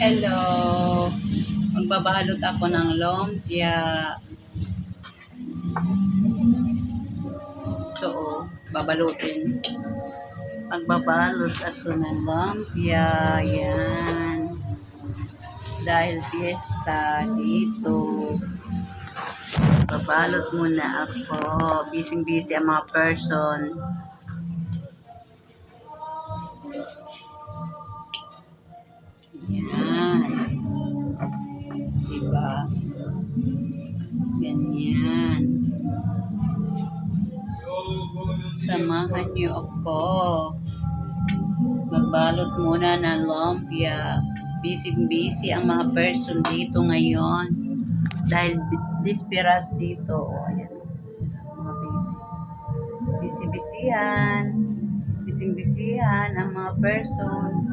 Hello! Magbabalot ako ng lumpia. Ito babalutin. Magbabalot ako ng lumpia. Yan. Dahil fiesta dito. Babalot muna ako. Busy-busy ang mga person. Yan. Diba? Ganyan. Samahan niyo ako. Magbalot muna ng lumpia. Busy-busy ang mga person dito ngayon. Dahil disperas dito. O, ayan. Mga busy. Busy-busyhan. Busy-busyhan ang mga person.